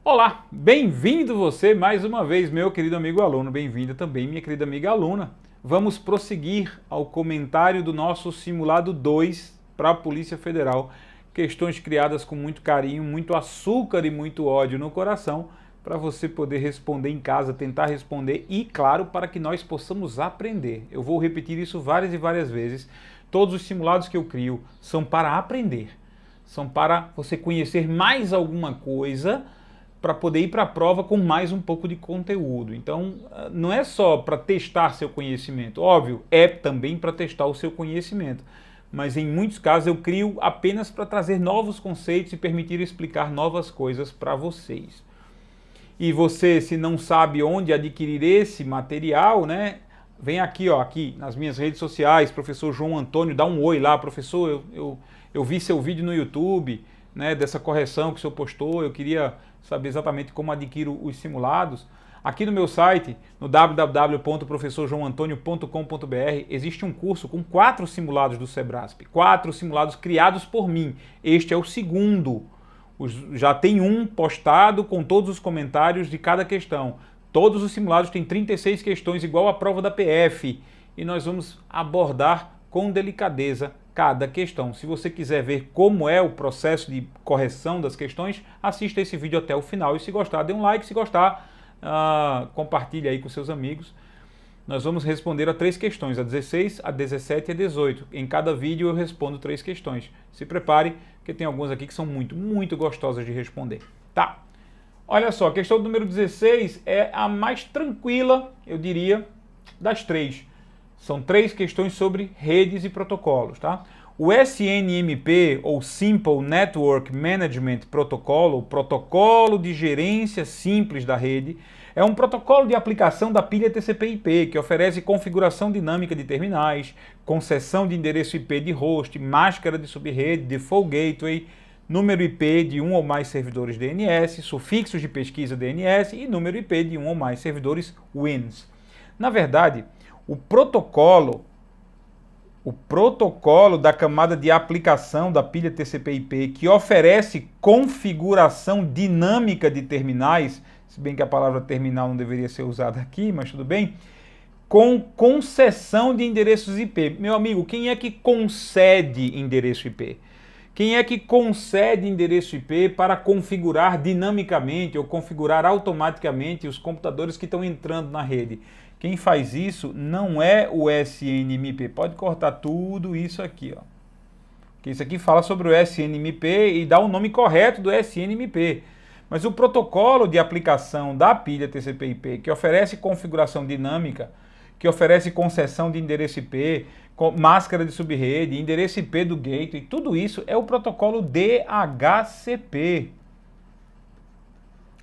Olá, bem-vindo você mais uma vez, meu querido amigo aluno, bem-vinda também, minha querida amiga aluna. Vamos prosseguir ao comentário do nosso simulado 2 para a Polícia Federal, questões criadas com muito carinho, muito açúcar e muito ódio no coração, para você poder responder em casa, tentar responder e, claro, para que nós possamos aprender. Eu vou repetir isso várias e várias vezes. Todos os simulados que eu crio são para aprender, são para você conhecer mais alguma coisa, para poder ir para a prova com mais um pouco de conteúdo. Então, não é só para testar seu conhecimento, óbvio, é também para testar o seu conhecimento, mas em muitos casos eu crio apenas para trazer novos conceitos e permitir explicar novas coisas para vocês. E você, se não sabe onde adquirir esse material, né, vem aqui, ó, aqui nas minhas redes sociais, professor João Antônio, dá um oi lá, professor, eu vi seu vídeo no YouTube, né, dessa correção que o senhor postou, eu queria saber exatamente como adquiro os simulados. Aqui no meu site, no www.professorjoaoantonio.com.br, existe um curso com 4 simulados do Sebrasp, 4 simulados criados por mim. Este é o segundo. Já tem um postado com todos os comentários de cada questão. Todos os simulados têm 36 questões, igual a prova da PF. E nós vamos abordar com delicadeza cada questão. Se você quiser ver como é o processo de correção das questões, assista esse vídeo até o final. E se gostar, dê um like. Se gostar, compartilhe aí com seus amigos. Nós vamos responder a 3 questões, a 16, a 17 e a 18. Em cada vídeo eu respondo 3 questões. Se prepare, porque tem algumas aqui que são muito gostosas de responder. Tá? Olha só, a questão número 16 é a mais tranquila, eu diria, das 3. São 3 questões sobre redes e protocolos, tá? O SNMP, ou Simple Network Management Protocol, ou Protocolo de Gerência Simples da Rede, é um protocolo de aplicação da pilha TCP/IP, que oferece configuração dinâmica de terminais, concessão de endereço IP de host, máscara de subrede, default gateway, número IP de um ou mais servidores DNS, sufixos de pesquisa DNS e número IP de um ou mais servidores WINS. Na verdade, o protocolo da camada de aplicação da pilha TCP/IP, que oferece configuração dinâmica de terminais, se bem que a palavra terminal não deveria ser usada aqui, mas tudo bem, com concessão de endereços IP. Meu amigo, quem é que concede endereço IP? Quem é que concede endereço IP para configurar dinamicamente ou configurar automaticamente os computadores que estão entrando na rede? Quem faz isso não é o SNMP. Pode cortar tudo isso aqui, ó. Porque isso aqui fala sobre o SNMP e dá o nome correto do SNMP. Mas o protocolo de aplicação da pilha TCP/IP, que oferece configuração dinâmica, que oferece concessão de endereço IP, máscara de subrede, endereço IP do gateway, tudo isso é o protocolo DHCP.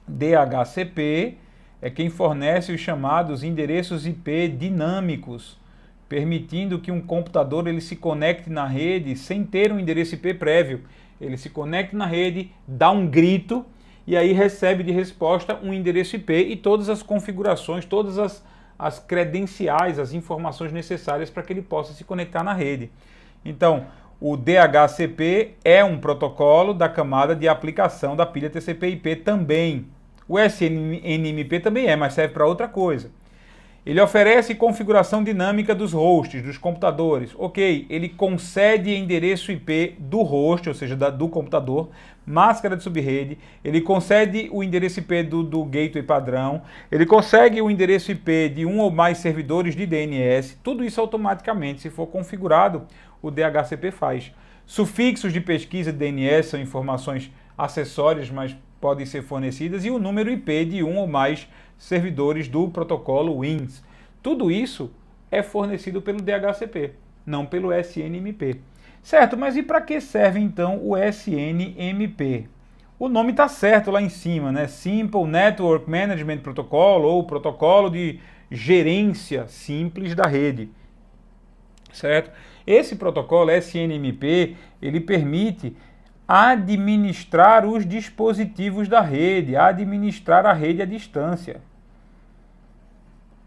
DHCP é quem fornece os chamados endereços IP dinâmicos, permitindo que um computador ele se conecte na rede sem ter um endereço IP prévio. Ele se conecta na rede, dá um grito e aí recebe de resposta um endereço IP e todas as configurações, todas as credenciais, as informações necessárias para que ele possa se conectar na rede. Então, o DHCP é um protocolo da camada de aplicação da pilha TCP/IP também. O SNMP também é, mas serve para outra coisa. Ele oferece configuração dinâmica dos hosts, dos computadores. Ok, ele concede endereço IP do host, ou seja, do computador, máscara de subrede, ele concede o endereço IP do gateway padrão, ele consegue o endereço IP de um ou mais servidores de DNS, tudo isso automaticamente, se for configurado, o DHCP faz. Sufixos de pesquisa de DNS são informações acessórias, mas podem ser fornecidas, e o número IP de um ou mais servidores do protocolo WINS. Tudo isso é fornecido pelo DHCP, não pelo SNMP. Certo, mas e para que serve então o SNMP? O nome está certo lá em cima, né? Simple Network Management Protocol, ou Protocolo de Gerência Simples da Rede. Certo? Esse protocolo SNMP, ele permite administrar os dispositivos da rede, administrar a rede à distância,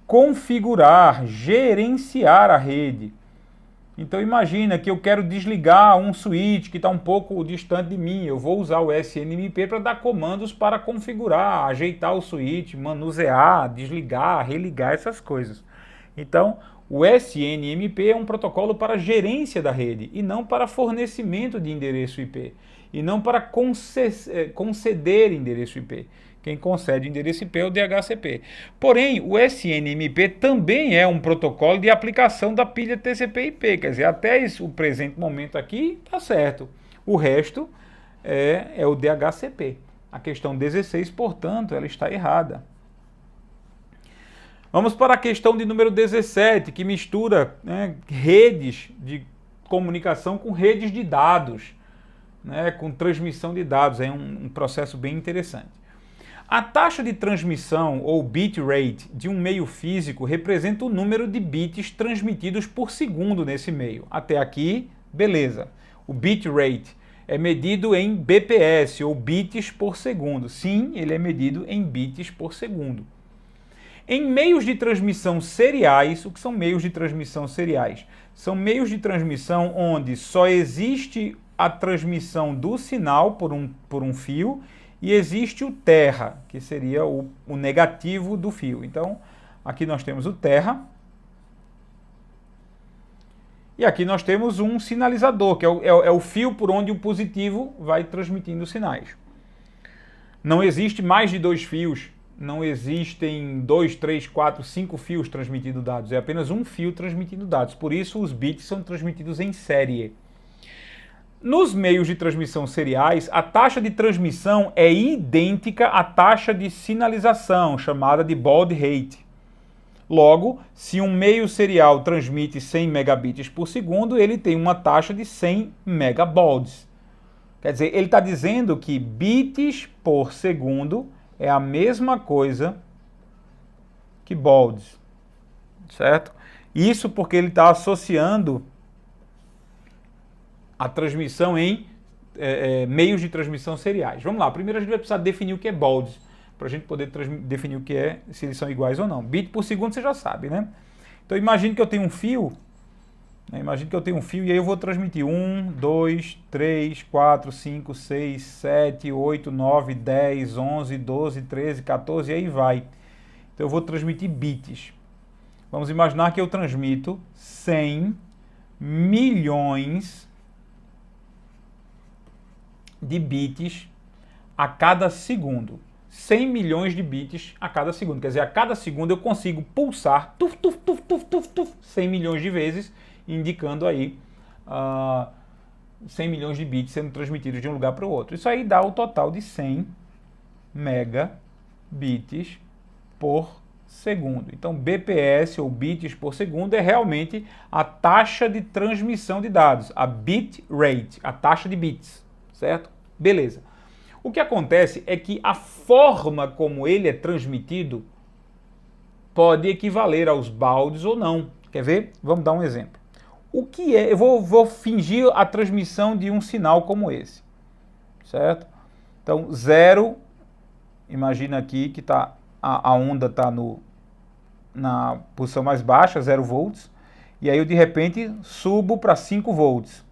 configurar, gerenciar a rede. Então imagina que eu quero desligar um switch que está um pouco distante de mim. Eu vou usar o SNMP para dar comandos para configurar, ajeitar o switch, manusear, desligar, religar, essas coisas. Então o SNMP é um protocolo para gerência da rede e não para fornecimento de endereço IP. E não para conceder endereço IP. Quem concede endereço IP é o DHCP. Porém, o SNMP também é um protocolo de aplicação da pilha TCP/IP. Quer dizer, até o presente momento aqui está certo. O resto é o DHCP. A questão 16, portanto, ela está errada. Vamos para a questão de número 17, que mistura, né, redes de comunicação com redes de dados, né, com transmissão de dados. É um processo bem interessante. A taxa de transmissão, ou bit rate, de um meio físico representa o número de bits transmitidos por segundo nesse meio. Até aqui, beleza. O bit rate é medido em BPS, ou bits por segundo. Sim, ele é medido em bits por segundo. Em meios de transmissão seriais, o que são meios de transmissão seriais? São meios de transmissão onde só existe a transmissão do sinal por um fio e existe o terra, que seria o negativo do fio. Então, aqui nós temos o terra. E aqui nós temos um sinalizador, que é o fio por onde o positivo vai transmitindo sinais. Não existe mais de 2 fios. Não existem 2, 3, 4, 5 fios transmitindo dados. É apenas um fio transmitindo dados. Por isso, os bits são transmitidos em série. Nos meios de transmissão seriais, a taxa de transmissão é idêntica à taxa de sinalização, chamada de baud rate. Logo, se um meio serial transmite 100 megabits por segundo, ele tem uma taxa de 100 megabauds. Quer dizer, ele está dizendo que bits por segundo é a mesma coisa que bauds, certo? Isso porque ele está associando a transmissão em meios de transmissão seriais. Vamos lá, primeiro a gente vai precisar definir o que é bauds, para a gente poder definir o que é, se eles são iguais ou não. Bit por segundo você já sabe, né? Então imagine que eu tenho um fio, né? Imagine que eu tenho um fio e aí eu vou transmitir 1, 2, 3, 4, 5, 6, 7, 8, 9, 10, 11, 12, 13, 14 e aí vai. Então eu vou transmitir bits. Vamos imaginar que eu transmito 100 milhões de bits a cada segundo. 100 milhões de bits a cada segundo. Quer dizer, a cada segundo eu consigo pulsar 100 milhões de vezes, indicando aí 100 milhões de bits sendo transmitidos de um lugar para o outro. Isso aí dá o total de 100 megabits por segundo. Então, BPS, ou bits por segundo, é realmente a taxa de transmissão de dados, a bit rate, a taxa de bits, certo? Beleza. O que acontece é que a forma como ele é transmitido pode equivaler aos bauds ou não. Quer ver? Vamos dar um exemplo. O que é? Eu vou fingir a transmissão de um sinal como esse, certo? Então, 0, imagina aqui que a onda está na posição mais baixa, 0 volts, e aí eu de repente subo para 5 volts.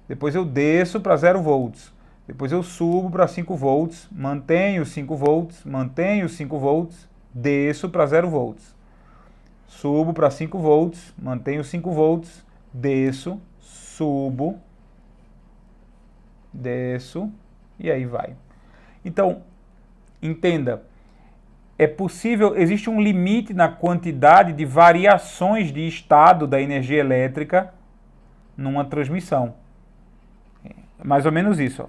Depois eu desço para 0 volts. Depois eu subo para 5 volts, mantenho 5 volts, mantenho 5 volts, desço para 0 volts. Subo para 5 volts, mantenho 5 volts, desço, subo, desço e aí vai. Então, entenda, é possível, existe um limite na quantidade de variações de estado da energia elétrica numa transmissão. É mais ou menos isso, ó.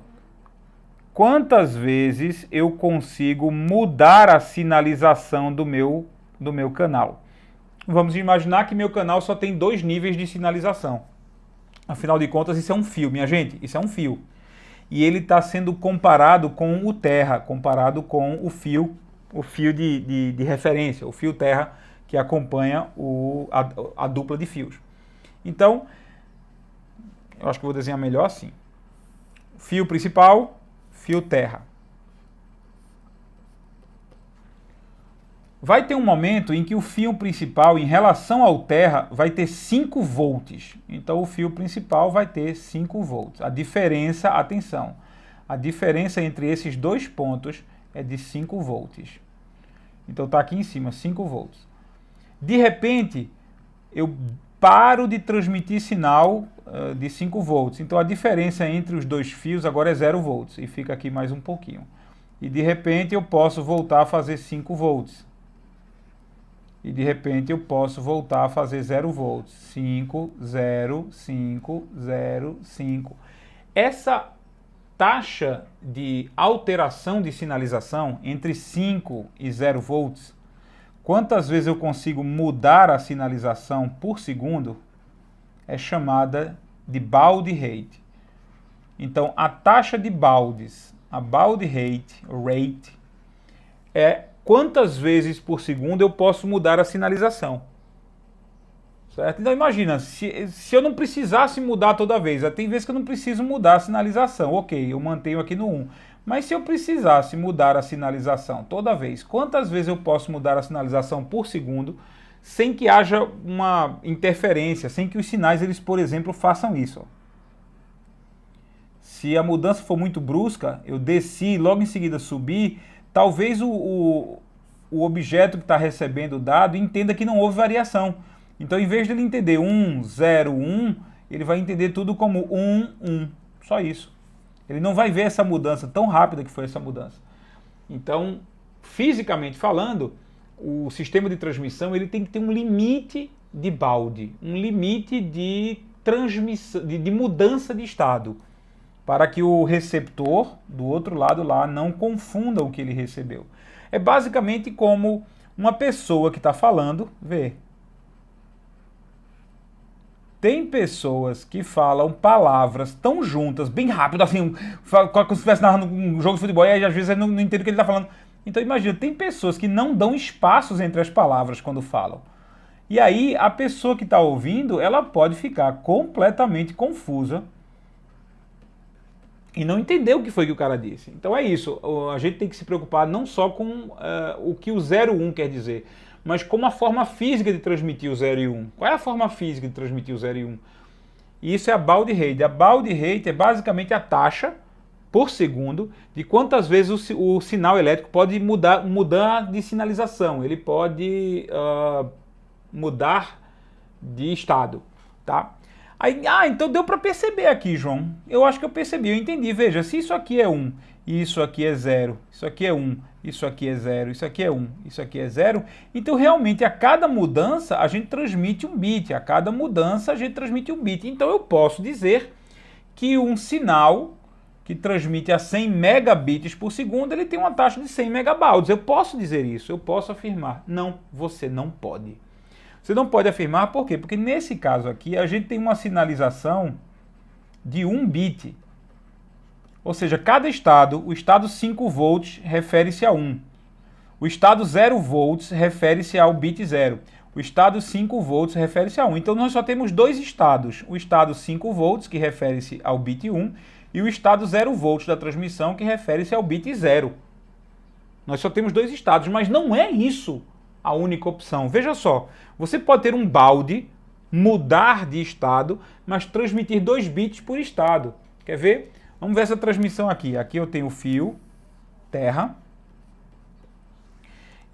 Quantas vezes eu consigo mudar a sinalização do meu canal? Vamos imaginar que meu canal só tem 2 níveis de sinalização. Afinal de contas, isso é um fio, minha gente, isso é um fio. E ele está sendo comparado com o terra, comparado com o fio de referência, o fio terra que acompanha a dupla de fios. Então, eu acho que eu vou desenhar melhor assim. Fio principal, fio terra. vai ter um momento em que o fio principal, em relação ao terra, vai ter 5 volts. Então o fio principal vai ter 5 volts. A diferença, atenção, a diferença entre esses dois pontos é de 5 volts. Então está aqui em cima, 5 volts. De repente, eu paro de transmitir sinal de 5 volts. Então a diferença entre os dois fios agora é 0 volts. E fica aqui mais um pouquinho. E de repente eu posso voltar a fazer 5 volts. E de repente eu posso voltar a fazer 0 volts. 5, 0, 5, 0, 5. Essa taxa de alteração de sinalização entre 5 e 0 volts, quantas vezes eu consigo mudar a sinalização por segundo, é chamada de baud rate. Então a taxa de baudes, a baud rate, é quantas vezes por segundo eu posso mudar a sinalização. Certo? Então imagina, se eu não precisasse mudar toda vez, tem vezes que eu não preciso mudar a sinalização, ok, eu mantenho aqui no 1. Mas se eu precisasse mudar a sinalização toda vez, quantas vezes eu posso mudar a sinalização por segundo sem que haja uma interferência, sem que os sinais, eles, por exemplo, façam isso? Se a mudança for muito brusca, eu desci, logo em seguida subi, talvez o objeto que está recebendo o dado entenda que não houve variação. Então, em vez de ele entender 1, 0, 1, ele vai entender tudo como 1, 1. Só isso. Ele não vai ver essa mudança tão rápida que foi essa mudança. Então, fisicamente falando, o sistema de transmissão ele tem que ter um limite de balde, um limite de transmissão, de mudança de estado, para que o receptor do outro lado lá não confunda o que ele recebeu. É basicamente como uma pessoa que está falando, vê. Tem pessoas que falam palavras tão juntas, bem rápido, assim, como se estivesse narrando um jogo de futebol, e às vezes eu não entendo o que ele está falando. Então imagina, tem pessoas que não dão espaços entre as palavras quando falam. E aí a pessoa que está ouvindo, ela pode ficar completamente confusa e não entender o que foi que o cara disse. Então é isso, a gente tem que se preocupar não só com o que o 0 e 1 quer dizer, mas como a forma física de transmitir o 0 e 1. Qual é a forma física de transmitir o 0 e 1? E isso é a baud rate. A baud rate é basicamente a taxa por segundo de quantas vezes o sinal elétrico pode mudar de sinalização. Ele pode mudar de estado, tá? Aí, então deu para perceber aqui, João. Eu acho que eu percebi, eu entendi. Veja, se isso aqui é 1, e isso aqui é 0, isso aqui é 1, isso aqui é 0, isso aqui é 1, isso aqui é 0, então realmente a cada mudança a gente transmite um bit, a cada mudança a gente transmite um bit. Então eu posso dizer que um sinal que transmite a 100 megabits por segundo, ele tem uma taxa de 100 megabauds. Eu posso dizer isso, eu posso afirmar. Não, você não pode. Você não pode afirmar, por quê? Porque nesse caso aqui, a gente tem uma sinalização de 1 bit. Ou seja, cada estado, o estado 5 volts refere-se a 1. O estado 0 volts refere-se ao bit 0. O estado 5 volts refere-se a 1. Então nós só temos dois estados. O estado 5 volts, que refere-se ao bit 1, e o estado 0 volts da transmissão, que refere-se ao bit 0. Nós só temos dois estados, mas não é isso a única opção. Veja só, você pode ter um balde, mudar de estado, mas transmitir 2 bits por estado. Quer ver? Vamos ver essa transmissão aqui. Aqui eu tenho o fio terra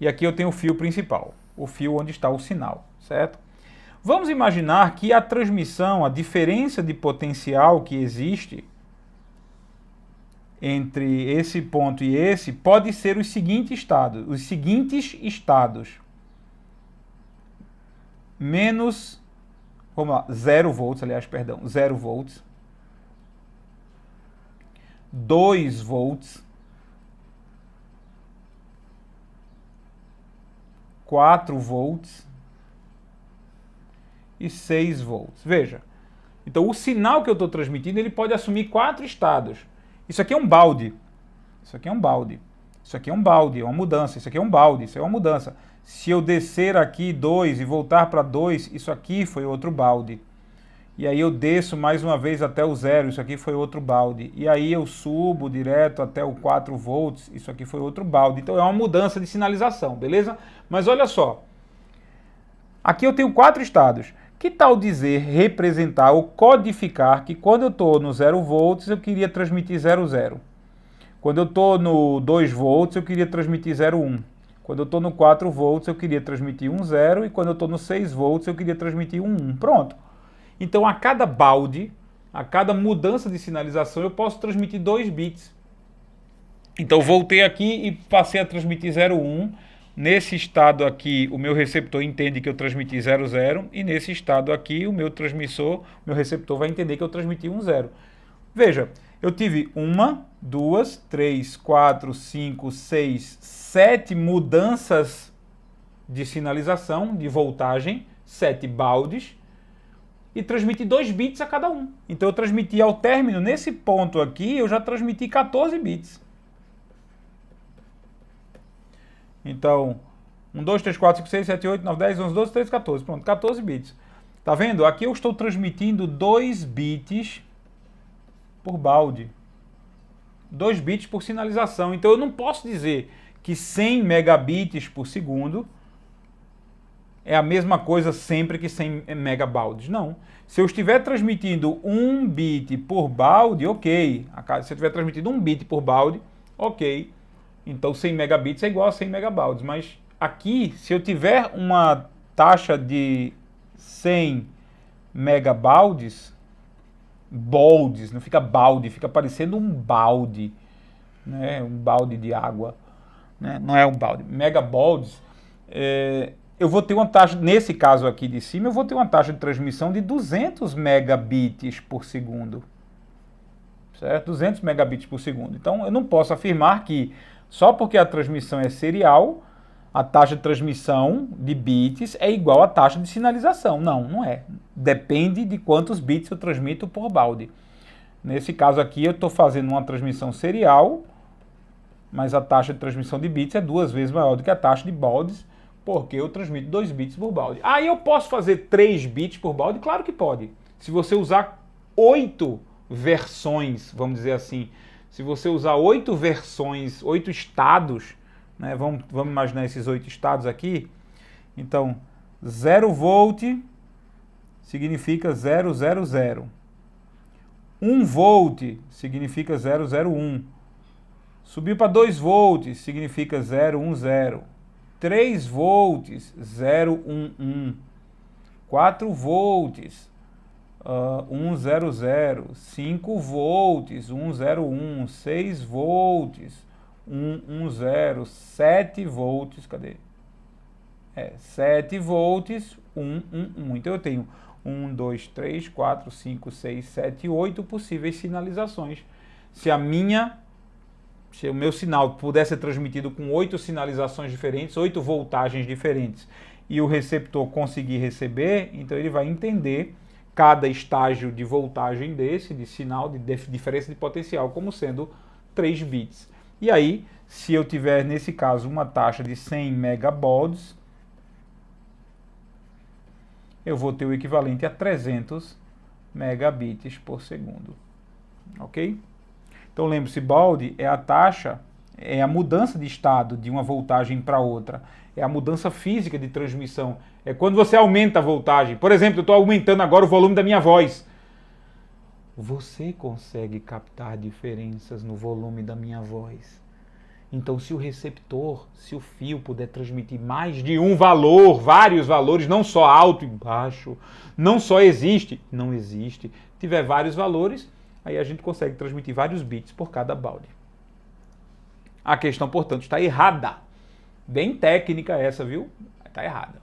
e aqui eu tenho o fio principal, o fio onde está o sinal, certo? Vamos imaginar que a transmissão, a diferença de potencial que existe entre esse ponto e esse pode ser os seguintes estados. Menos, vamos lá, 0 volts, aliás, perdão, 0 volts. 2 volts. 4 volts. E 6 volts. Veja, então o sinal que eu estou transmitindo, ele pode assumir 4 estados. Isso aqui é um balde, isso aqui é um balde, isso aqui é um balde, é uma mudança, isso aqui é um balde, isso é uma mudança. Se eu descer aqui 2 e voltar para 2, isso aqui foi outro balde. e aí eu desço mais uma vez até o 0, isso aqui foi outro balde. E aí eu subo direto até o 4 volts, isso aqui foi outro balde. Então é uma mudança de sinalização, beleza? Mas olha só, aqui eu tenho 4 estados. Que tal dizer, representar ou codificar que quando eu estou no 0 volts eu queria transmitir 0, 0. Quando eu estou no 2 volts eu queria transmitir 0, 1. Quando eu estou no 4 volts eu queria transmitir 1, 0. E quando eu estou no 6 volts eu queria transmitir 1, 1. Pronto. Então, a cada balde, a cada mudança de sinalização, eu posso transmitir 2 bits. Então, voltei aqui e passei a transmitir 0,1. Nesse estado aqui, o meu receptor entende que eu transmiti 0,0. E nesse estado aqui, o meu receptor vai entender que eu transmiti 1,0. Veja, eu tive 1, 2, 3, 4, 5, 6, 7 mudanças de sinalização, de voltagem, 7 baldes, e transmiti 2 bits a cada um. Então eu transmiti ao término, nesse ponto aqui, eu já transmiti 14 bits. Então, 1, 2, 3, 4, 5, 6, 7, 8, 9, 10, 11, 12, 13, 14. Pronto, 14 bits. Tá vendo? Aqui eu estou transmitindo 2 bits por balde. 2 bits por sinalização. Então eu não posso dizer que 100 megabits por segundo é a mesma coisa sempre que 100 megabaldes. Não. Se eu estiver transmitindo 1 bit por balde, ok. Se eu estiver transmitindo 1 bit por balde, ok. Então 100 megabits é igual a 100 megabaldes. Mas aqui, se eu tiver uma taxa de 100 megabaldes, baldes, não fica balde, fica parecendo um balde, né? Um balde de água, né? Não é um balde. Megabaldes, eu vou ter uma taxa, nesse caso aqui de cima, eu vou ter uma taxa de transmissão de 200 megabits por segundo. Certo? 200 megabits por segundo. Então, eu não posso afirmar que, só porque a transmissão é serial, a taxa de transmissão de bits é igual à taxa de sinalização. Não, não é. Depende de quantos bits eu transmito por balde. Nesse caso aqui, eu estou fazendo uma transmissão serial, mas a taxa de transmissão de bits é 2 vezes maior do que a taxa de baldes, porque eu transmito 2 bits por balde. Aí eu posso fazer 3 bits por balde? Claro que pode. Se você usar 8 versões, vamos dizer assim, se você usar 8 versões, 8 estados, né, vamos imaginar esses 8 estados aqui. Então, 0 volt significa 000. 1 volt significa 001. Subiu para 2 volts significa 010. 3 volts, 011, 4 volts, 100, 5 volts, 101, 6 volts, 110, 7 volts, cadê? 7 volts, 111. Então eu tenho 1, 2, 3, 4, 5, 6, 7, 8 possíveis sinalizações. Se o meu sinal pudesse ser transmitido com 8 sinalizações diferentes, 8 voltagens diferentes, e o receptor conseguir receber, então ele vai entender cada estágio de voltagem desse, de sinal, de diferença de potencial, como sendo 3 bits. E aí, se eu tiver, nesse caso, uma taxa de 100 megabaldes, eu vou ter o equivalente a 300 megabits por segundo. Ok? Então lembre-se, balde é a taxa, é a mudança de estado de uma voltagem para outra. É a mudança física de transmissão. É quando você aumenta a voltagem. Por exemplo, eu estou aumentando agora o volume da minha voz. Você consegue captar diferenças no volume da minha voz. Então, se o receptor, se o fio puder transmitir mais de um valor, vários valores, não só alto e baixo, não só existe, não existe, tiver vários valores, aí a gente consegue transmitir vários bits por cada balde. A questão, portanto, está errada. Bem técnica essa, viu? Está errada.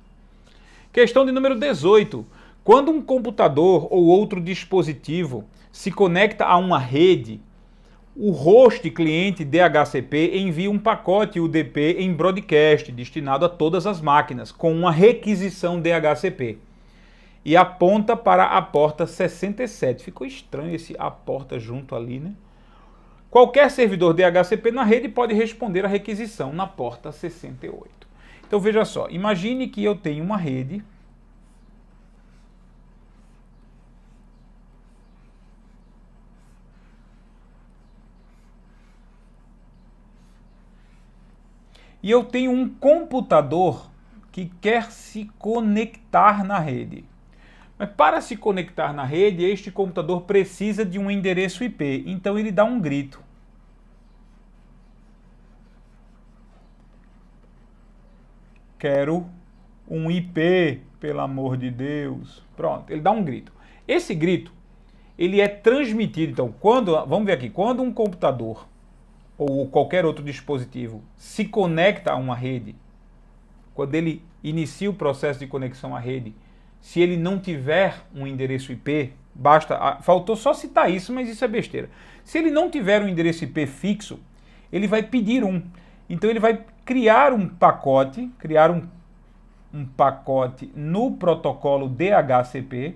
Questão de número 18. Quando um computador ou outro dispositivo se conecta a uma rede, o host cliente DHCP envia um pacote UDP em broadcast destinado a todas as máquinas, com uma requisição DHCP. E aponta para a porta 67. Ficou estranho esse a porta junto ali, né? Qualquer servidor DHCP na rede pode responder à requisição na porta 68. Então veja só, imagine que eu tenho uma rede e eu tenho um computador que quer se conectar na rede. Mas para se conectar na rede, este computador precisa de um endereço IP, então ele dá um grito. Quero um IP, pelo amor de Deus. Pronto, ele dá um grito. Esse grito, ele é transmitido, então, vamos ver aqui, quando um computador ou qualquer outro dispositivo se conecta a uma rede, quando ele inicia o processo de conexão à rede, se ele não tiver um endereço IP, faltou só citar isso, mas isso é besteira. Se ele não tiver um endereço IP fixo, ele vai pedir um. Então ele vai criar um pacote, no protocolo DHCP.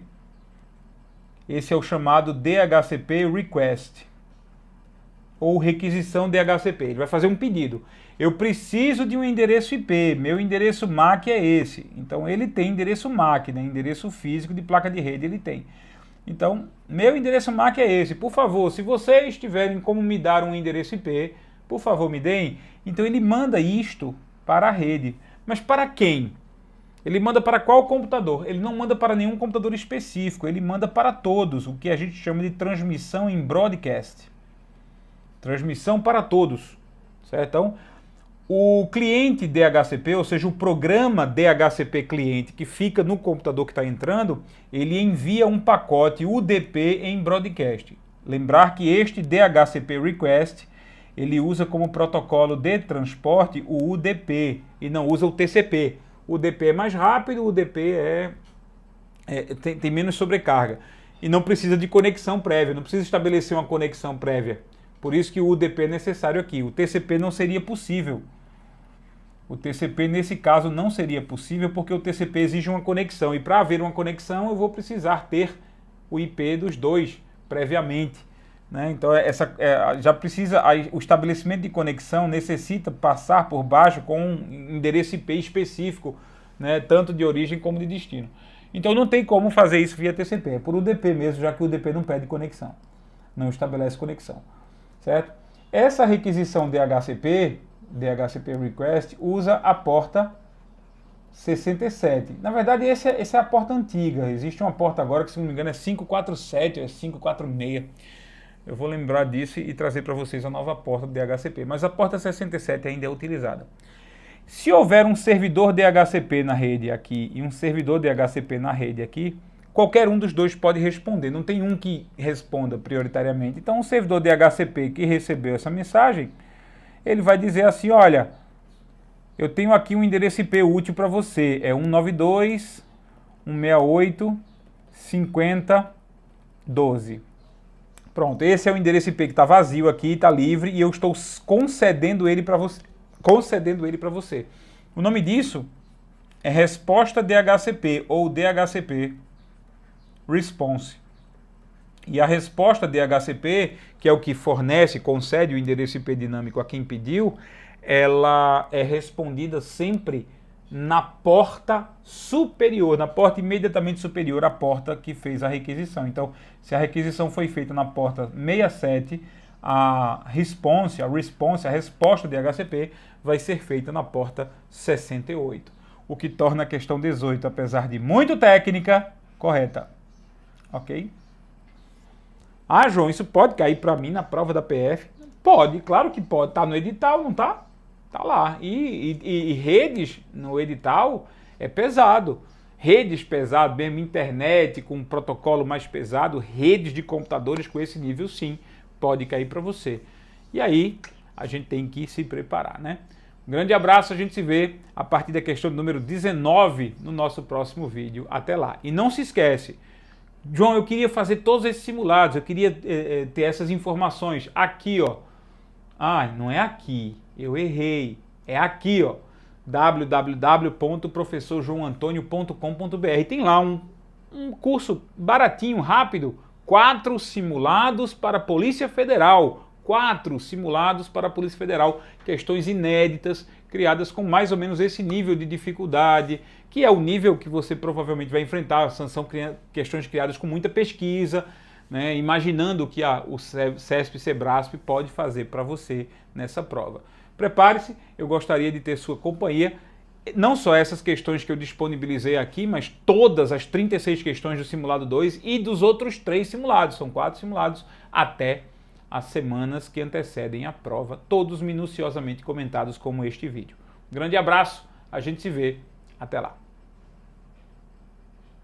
Esse é o chamado DHCP Request, ou requisição DHCP. Ele vai fazer um pedido. Eu preciso de um endereço IP, meu endereço MAC é esse. Então ele tem endereço MAC, né? Endereço físico de placa de rede ele tem. Então, meu endereço MAC é esse. Por favor, se vocês tiverem como me dar um endereço IP, por favor me deem. Então ele manda isto para a rede. Mas para quem? Ele manda para qual computador? Ele não manda para nenhum computador específico, ele manda para todos, o que a gente chama de transmissão em broadcast. Transmissão para todos, certo? Então, o cliente DHCP, ou seja, o programa DHCP cliente que fica no computador que está entrando, ele envia um pacote UDP em broadcast. Lembrar que este DHCP request, ele usa como protocolo de transporte o UDP e não usa o TCP. O UDP é mais rápido, o UDP tem menos sobrecarga. E não precisa de conexão prévia, não precisa estabelecer uma conexão prévia. Por isso que o UDP é necessário aqui. O TCP não seria possível. O TCP, nesse caso, não seria possível porque o TCP exige uma conexão. E para haver uma conexão, eu vou precisar ter o IP dos dois previamente. Né? Então, já precisa, o estabelecimento de conexão necessita passar por baixo com um endereço IP específico, né? Tanto de origem como de destino. Então, não tem como fazer isso via TCP. É por UDP mesmo, já que o UDP não pede conexão. Não estabelece conexão. Certo? Essa requisição DHCP Request, usa a porta 67. Na verdade, essa é a porta antiga. Existe uma porta agora que, se não me engano, é 547 ou é 546. Eu vou lembrar disso e trazer para vocês a nova porta do DHCP. Mas a porta 67 ainda é utilizada. Se houver um servidor DHCP na rede aqui e um servidor DHCP na rede aqui, qualquer um dos dois pode responder. Não tem um que responda prioritariamente. Então, o servidor DHCP que recebeu essa mensagem, ele vai dizer assim, olha, eu tenho aqui um endereço IP útil para você, é 192.168.50.12. Pronto, esse é o endereço IP que está vazio aqui, está livre, e eu estou concedendo ele para você. O nome disso é resposta DHCP, ou DHCP Response. E a resposta DHCP, que é o que concede o endereço IP dinâmico a quem pediu, ela é respondida sempre na porta superior, na porta imediatamente superior à porta que fez a requisição. Então, se a requisição foi feita na porta 67, a resposta DHCP vai ser feita na porta 68, o que torna a questão 18, apesar de muito técnica, correta. Ok? Ah, João, isso pode cair para mim na prova da PF? Pode, claro que pode. Está no edital, não está? Está lá. E redes no edital é pesado. Redes pesado, mesmo internet com um protocolo mais pesado, redes de computadores com esse nível, sim, pode cair para você. E aí, a gente tem que se preparar, né? Um grande abraço, a gente se vê a partir da questão número 19 no nosso próximo vídeo. Até lá. E não se esquece, João, eu queria fazer todos esses simulados, eu queria ter essas informações aqui, ó. Ah, não é aqui, eu errei. É aqui, ó, www.professorjoaoantonio.com.br. Tem lá um curso baratinho, rápido, 4 simulados para a Polícia Federal. 4 simulados para a Polícia Federal, questões inéditas, criadas com mais ou menos esse nível de dificuldade, que é o nível que você provavelmente vai enfrentar. São questões criadas com muita pesquisa, né, imaginando o que o CESP e SEBRASP pode fazer para você nessa prova. Prepare-se, eu gostaria de ter sua companhia. Não só essas questões que eu disponibilizei aqui, mas todas as 36 questões do simulado 2 e dos outros 3 simulados. São 4 simulados até as semanas que antecedem a prova, todos minuciosamente comentados como este vídeo. Um grande abraço, a gente se vê, até lá.